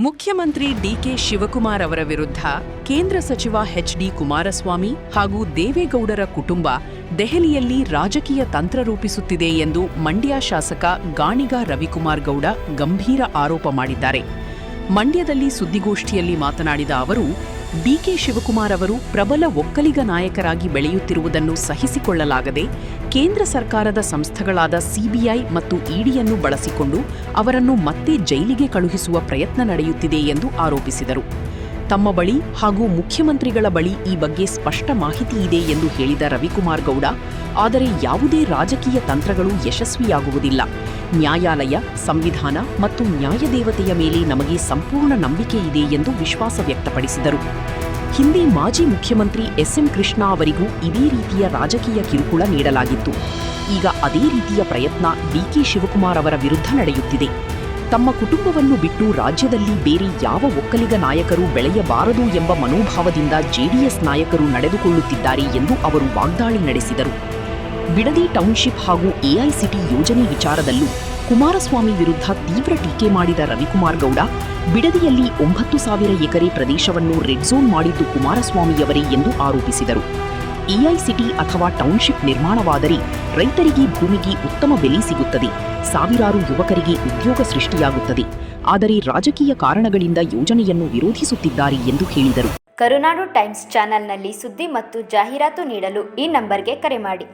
ಮುಖ್ಯಮಂತ್ರಿ ಡಿಕೆ ಶಿವಕುಮಾರ್ ಅವರ ವಿರುದ್ಧ ಕೇಂದ್ರ ಸಚಿವ ಎಚ್.ಡಿ. ಕುಮಾರಸ್ವಾಮಿ ಹಾಗೂ ದೇವೇಗೌಡರ ಕುಟುಂಬ ದೆಹಲಿಯಲ್ಲಿ ರಾಜಕೀಯ ತಂತ್ರ ರೂಪಿಸುತ್ತಿದೆ ಎಂದು ಮಂಡ್ಯ ಶಾಸಕ ಗಾಣಿಗ ರವಿಕುಮಾರ್ ಗೌಡ ಗಂಭೀರ ಆರೋಪ ಮಾಡಿದ್ದಾರೆ. ಮಂಡ್ಯದಲ್ಲಿ ಸುದ್ದಿಗೋಷ್ಠಿಯಲ್ಲಿ ಮಾತನಾಡಿದ ಅವರು, ಡಿಕೆ ಶಿವಕುಮಾರ್ ಅವರು ಪ್ರಬಲ ಒಕ್ಕಲಿಗ ನಾಯಕರಾಗಿ ಬೆಳೆಯುತ್ತಿರುವುದನ್ನು ಸಹಿಸಿಕೊಳ್ಳಲಾಗದೆ ಕೇಂದ್ರ ಸರ್ಕಾರದ ಸಂಸ್ಥೆಗಳಾದ ಸಿಬಿಐ ಮತ್ತು ಇಡಿಯನ್ನು ಬಳಸಿಕೊಂಡು ಅವರನ್ನು ಮತ್ತೆ ಜೈಲಿಗೆ ಕಳುಹಿಸುವ ಪ್ರಯತ್ನ ನಡೆಯುತ್ತಿದೆ ಎಂದು ಆರೋಪಿಸಿದರು. ತಮ್ಮ ಬಳಿ ಹಾಗೂ ಮುಖ್ಯಮಂತ್ರಿಗಳ ಬಳಿ ಈ ಬಗ್ಗೆ ಸ್ಪಷ್ಟ ಮಾಹಿತಿ ಇದೆ ಎಂದು ಹೇಳಿದ ರವಿಕುಮಾರ್ ಗೌಡ, ಆದರೆ ಯಾವುದೇ ರಾಜಕೀಯ ತಂತ್ರಗಳು ಯಶಸ್ವಿಯಾಗುವುದಿಲ್ಲ. ನ್ಯಾಯಾಲಯ, ಸಂವಿಧಾನ ಮತ್ತು ನ್ಯಾಯದೇವತೆಯ ಮೇಲೆ ನಮಗೆ ಸಂಪೂರ್ಣ ನಂಬಿಕೆ ಇದೆ ಎಂದು ವಿಶ್ವಾಸ ವ್ಯಕ್ತಪಡಿಸಿದರು. ಹಿಂದೆ ಮಾಜಿ ಮುಖ್ಯಮಂತ್ರಿ ಎಸ್.ಎಂ. ಕೃಷ್ಣ ಅವರಿಗೂ ಇದೇ ರೀತಿಯ ರಾಜಕೀಯ ಕಿರುಕುಳ ನೀಡಲಾಗಿತ್ತು. ಈಗ ಅದೇ ರೀತಿಯ ಪ್ರಯತ್ನ ಡಿಕೆ ಶಿವಕುಮಾರ್ ಅವರ ವಿರುದ್ಧ ನಡೆಯುತ್ತಿದೆ. ತಮ್ಮ ಕುಟುಂಬವನ್ನು ಬಿಟ್ಟು ರಾಜ್ಯದಲ್ಲಿ ಬೇರೆ ಯಾವ ಒಕ್ಕಲಿಗ ನಾಯಕರು ಬೆಳೆಯಬಾರದು ಎಂಬ ಮನೋಭಾವದಿಂದ ಜೆಡಿಎಸ್ ನಾಯಕರು ನಡೆದುಕೊಳ್ಳುತ್ತಿದ್ದಾರೆ ಎಂದು ಅವರು ವಾಗ್ದಾಳಿ ನಡೆಸಿದರು. ಬಿಡದಿ ಟೌನ್ಶಿಪ್ ಹಾಗೂ ಎಐಸಿಟಿ ಯೋಜನೆ ವಿಚಾರದಲ್ಲೂ ಕುಮಾರಸ್ವಾಮಿ ವಿರುದ್ಧ ತೀವ್ರ ಟೀಕೆ ಮಾಡಿದ ರವಿಕುಮಾರ್ ಗೌಡ, ಬಿಡದಿಯಲ್ಲಿ 9,000 ಎಕರೆ ಪ್ರದೇಶವನ್ನು ರೆಡ್ ಝೋನ್ ಮಾಡಿದ್ದು ಕುಮಾರಸ್ವಾಮಿಯವರೇ ಎಂದು ಆರೋಪಿಸಿದರು. ಎಐಸಿಟಿ ಅಥವಾ ಟೌನ್ಶಿಪ್ ನಿರ್ಮಾಣವಾದರೆ ರೈತರಿಗೆ ಭೂಮಿಗೆ ಉತ್ತಮ ಬೆಲೆ ಸಿಗುತ್ತದೆ, ಸಾವಿರಾರು ಯುವಕರಿಗೆ ಉದ್ಯೋಗ ಸೃಷ್ಟಿಯಾಗುತ್ತದೆ. ಆದರೆ ರಾಜಕೀಯ ಕಾರಣಗಳಿಂದ ಯೋಜನೆಯನ್ನು ವಿರೋಧಿಸುತ್ತಿದ್ದಾರೆ ಎಂದು ಹೇಳಿದರು. ಕರುನಾಡು ಟೈಮ್ಸ್ ಚಾನೆಲ್ನಲ್ಲಿ ಸುದ್ದಿ ಮತ್ತು ಜಾಹೀರಾತು ನೀಡಲು ಈ ನಂಬರ್ಗೆ ಕರೆ ಮಾಡಿ.